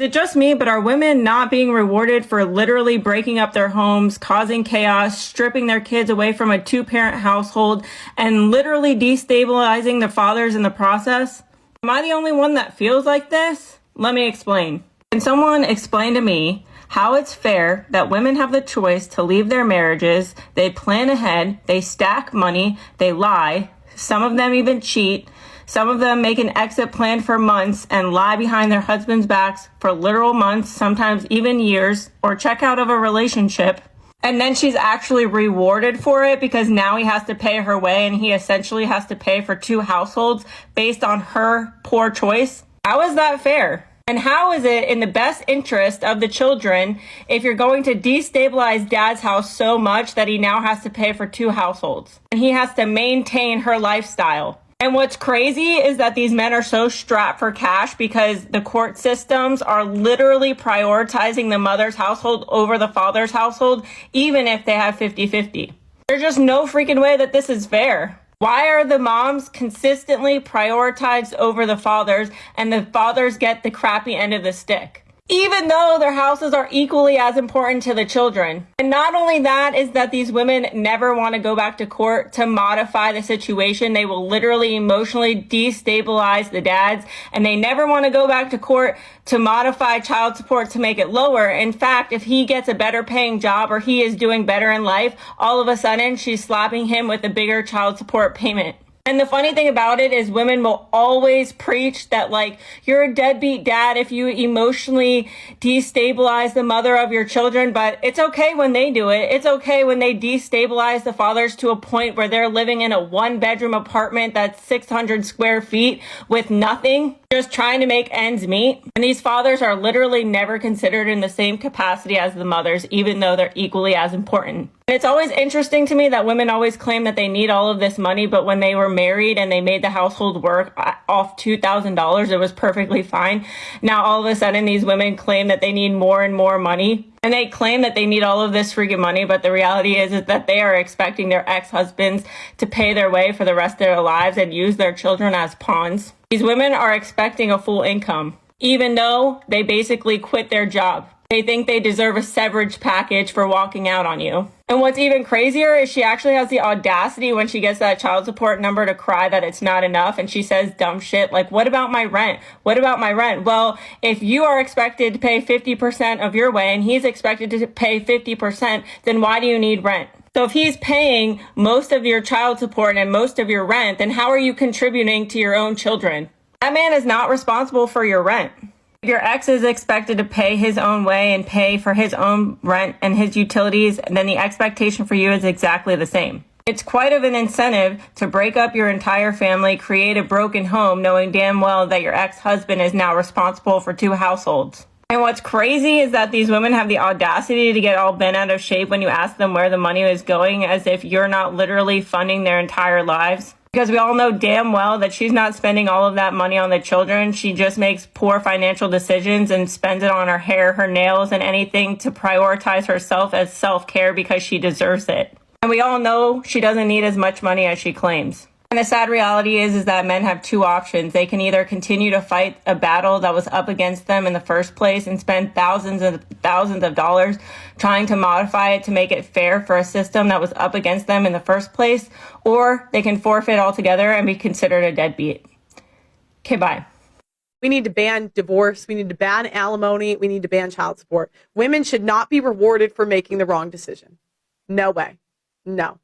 Is it just me, but are women not being rewarded for literally breaking up their homes, causing chaos, stripping their kids away from a two-parent household, and literally destabilizing the fathers in the process? Am I the only one that feels like this? Let me explain. Can someone explain to me how it's fair that women have the choice to leave their marriages, they plan ahead, they stack money, they lie, some of them even cheat, some of them make an exit plan for months and lie behind their husbands' backs for literal months, sometimes even years, or check out of a relationship. And then she's actually rewarded for it because now he has to pay her way and he essentially has to pay for two households based on her poor choice. How is that fair? And how is it in the best interest of the children if you're going to destabilize dad's house so much that he now has to pay for two households and he has to maintain her lifestyle? And what's crazy is that these men are so strapped for cash because the court systems are literally prioritizing the mother's household over the father's household, even if they have 50-50. There's just no freaking way that this is fair. Why are the moms consistently prioritized over the fathers and the fathers get the crappy end of the stick? Even though their houses are equally as important to the children. And not only that is that these women never want to go back to court to modify the situation. They will literally emotionally destabilize the dads, and they never want to go back to court to modify child support to make it lower. In fact, if he gets a better paying job or he is doing better in life, all of a sudden she's slapping him with a bigger child support payment. And the funny thing about it is women will always preach that, like, you're a deadbeat dad if you emotionally destabilize the mother of your children, but it's okay when they do it. It's okay when they destabilize the fathers to a point where they're living in a one-bedroom apartment that's 600 square feet with nothing, just trying to make ends meet. And these fathers are literally never considered in the same capacity as the mothers, even though they're equally as important. And it's always interesting to me that women always claim that they need all of this money, but when they were married and they made the household work off $2,000, it was perfectly fine. Now, all of a sudden, these women claim that they need more and more money. And they claim that they need all of this freaking money, but the reality is that they are expecting their ex-husbands to pay their way for the rest of their lives and use their children as pawns. These women are expecting a full income, even though they basically quit their job. They think they deserve a severance package for walking out on you. And what's even crazier is she actually has the audacity when she gets that child support number to cry that it's not enough. And she says dumb shit like, what about my rent? What about my rent? Well, if you are expected to pay 50% of your way and he's expected to pay 50%, then why do you need rent? So if he's paying most of your child support and most of your rent, then how are you contributing to your own children? That man is not responsible for your rent. If your ex is expected to pay his own way and pay for his own rent and his utilities, then the expectation for you is exactly the same. It's quite of an incentive to break up your entire family, create a broken home, knowing damn well that your ex-husband is now responsible for two households. And what's crazy is that these women have the audacity to get all bent out of shape when you ask them where the money is going, as if you're not literally funding their entire lives. Because we all know damn well that she's not spending all of that money on the children. She just makes poor financial decisions and spends it on her hair, her nails, and anything to prioritize herself as self-care because she deserves it. And we all know she doesn't need as much money as she claims. And the sad reality is that men have two options. They can either continue to fight a battle that was up against them in the first place and spend thousands of dollars trying to modify it to make it fair for a system that was up against them in the first place, or they can forfeit altogether and be considered a deadbeat. Okay, bye. We need to ban divorce. We need to ban alimony. We need to ban child support. Women should not be rewarded for making the wrong decision. No way. No.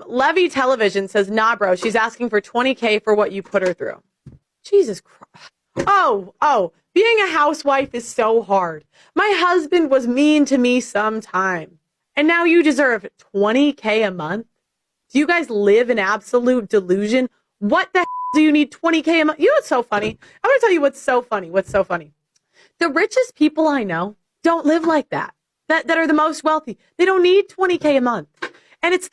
Levy Television says, nah, bro, she's asking for $20K for what you put her through. Jesus Christ. Oh, being a housewife is so hard. My husband was mean to me sometime. And now you deserve $20K a month? Do you guys live in absolute delusion? What the do you need $20K a month? You know what's so funny? I'm going to tell you what's so funny. The richest people I know don't live like that are the most wealthy. They don't need $20K a month. And it's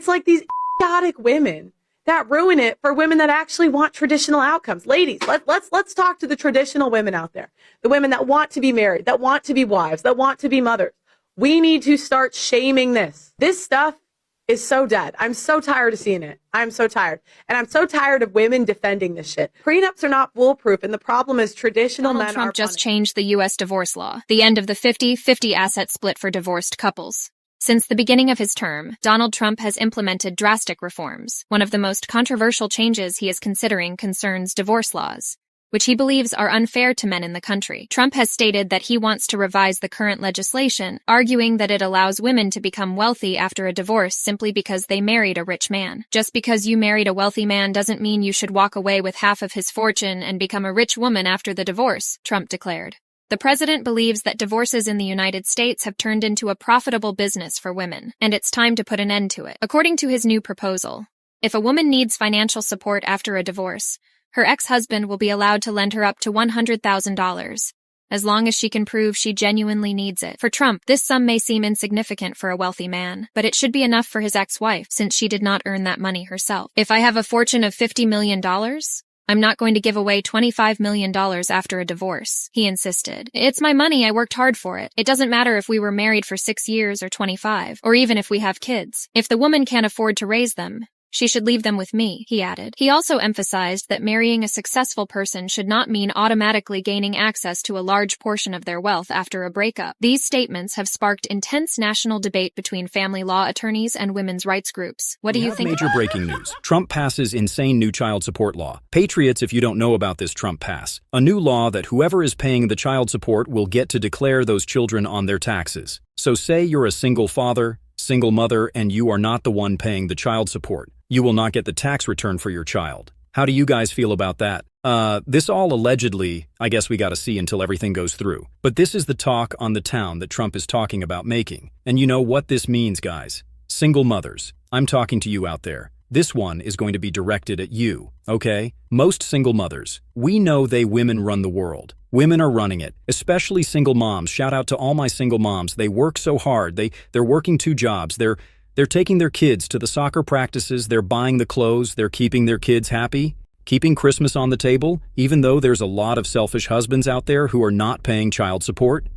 like these idiotic women that ruin it for women that actually want traditional outcomes. Ladies, let's talk to the traditional women out there. The women that want to be married, that want to be wives, that want to be mothers. We need to start shaming this. This stuff is so dead. I'm so tired of seeing it. I'm so tired. And I'm so tired of women defending this shit. Prenups are not foolproof, and the problem is traditional Donald men Trump are just punished. changed the U.S. divorce law, the end of the 50-50 asset split for divorced couples. Since the beginning of his term, Donald Trump has implemented drastic reforms. One of the most controversial changes he is considering concerns divorce laws, which he believes are unfair to men in the country. Trump has stated that he wants to revise the current legislation, arguing that it allows women to become wealthy after a divorce simply because they married a rich man. Just because you married a wealthy man doesn't mean you should walk away with half of his fortune and become a rich woman after the divorce, Trump declared. The president believes that divorces in the United States have turned into a profitable business for women, and it's time to put an end to it. According to his new proposal, if a woman needs financial support after a divorce, her ex-husband will be allowed to lend her up to $100,000, as long as she can prove she genuinely needs it. For Trump, this sum may seem insignificant for a wealthy man, but it should be enough for his ex-wife, since she did not earn that money herself. If I have a fortune of $50 million, I'm not going to give away $25 million after a divorce, he insisted. It's my money, I worked hard for it. It doesn't matter if we were married for 6 years or 25, or even if we have kids. If the woman can't afford to raise them, she should leave them with me, he added. He also emphasized that marrying a successful person should not mean automatically gaining access to a large portion of their wealth after a breakup. These statements have sparked intense national debate between family law attorneys and women's rights groups. What do you think? Major breaking news. Trump passes insane new child support law. Patriots, if you don't know about this Trump pass, a new law that whoever is paying the child support will get to declare those children on their taxes. So say you're a single father, single mother, and you are not the one paying the child support. You will not get the tax return for your child. How do you guys feel about that? This all allegedly, I guess we gotta see until everything goes through. But this is the talk on the town that Trump is talking about making. And you know what this means, guys. Single mothers, I'm talking to you out there. This one is going to be directed at you, okay? Most single mothers, we know women run the world. Women are running it, especially single moms. Shout out to all my single moms. They work so hard. They're working 2 jobs. They're taking their kids to the soccer practices. They're buying the clothes. They're keeping their kids happy, keeping Christmas on the table, even though there's a lot of selfish husbands out there who are not paying child support.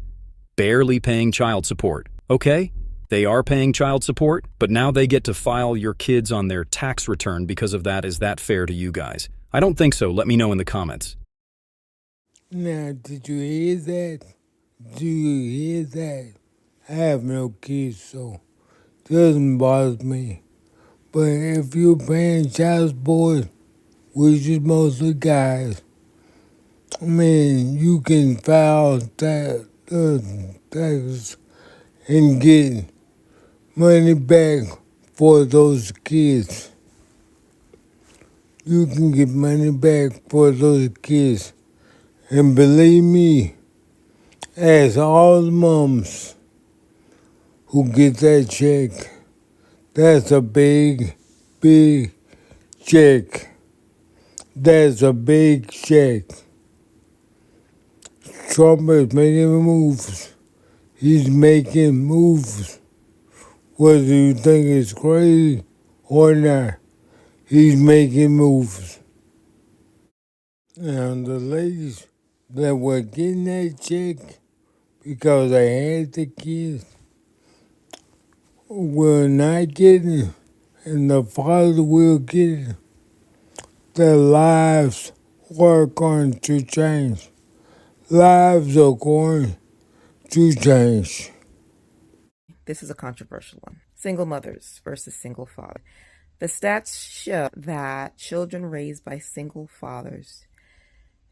Barely paying child support, okay? They are paying child support, but now they get to file your kids on their tax return because of that. Is that fair to you guys? I don't think so. Let me know in the comments. Now, did you hear that? Do you hear that? I have no kids, so it doesn't bother me. But if you're paying child support, which is mostly guys, I mean, you can file taxes and get money back for those kids. You can get money back for those kids. And believe me, ask all the moms who get that check. That's a big, big check. That's a big check. Trump is making moves. He's making moves. Whether you think it's crazy or not, he's making moves. And the ladies that were getting that check because they had the kids will not get it, and the father will get it. Their lives are going to change. Lives are going to change. This is a controversial one. Single mothers versus single fathers. The stats show that children raised by single fathers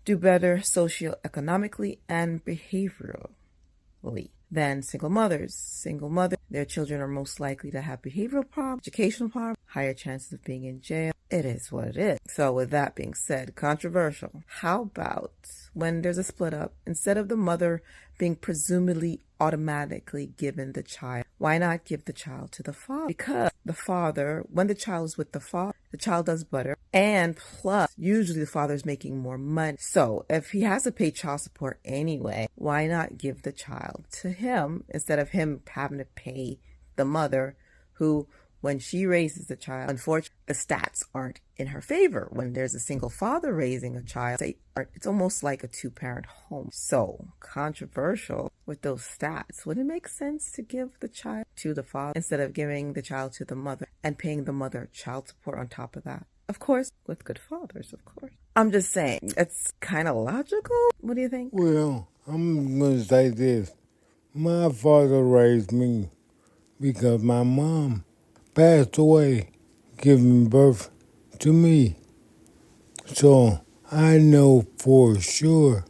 do better socioeconomically and behaviorally than single mothers. Single mothers, their children are most likely to have behavioral problems, educational problems, higher chances of being in jail. It is what it is. So with that being said, controversial. How about when there's a split up, instead of the mother being presumably automatically given the child, why not give the child to the father? Because the father, when the child is with the father, the child does better, and plus, usually the father's making more money. So if he has to pay child support anyway, why not give the child to him instead of him having to pay the mother who, when she raises the child, unfortunately, the stats aren't in her favor. When there's a single father raising a child, say It's almost like a two-parent home. So controversial with those stats. Would it make sense to give the child to the father instead of giving the child to the mother and paying the mother child support on top of that? Of course, with good fathers, of course. I'm just saying, it's kind of logical. What do you think? Well, I'm going to say this. My father raised me because my mom passed away giving birth to me. So I know for sure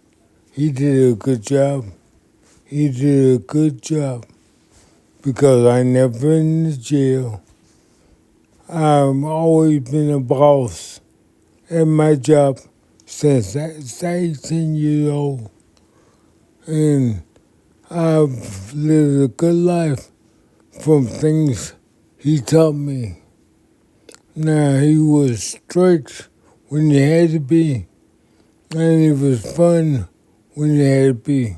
he did a good job. He did a good job because I never been to jail. I've always been a boss at my job since I was 18 years old. And I've lived a good life from things he taught me. Now, he was strict when he had to be, and it was fun when he had to be.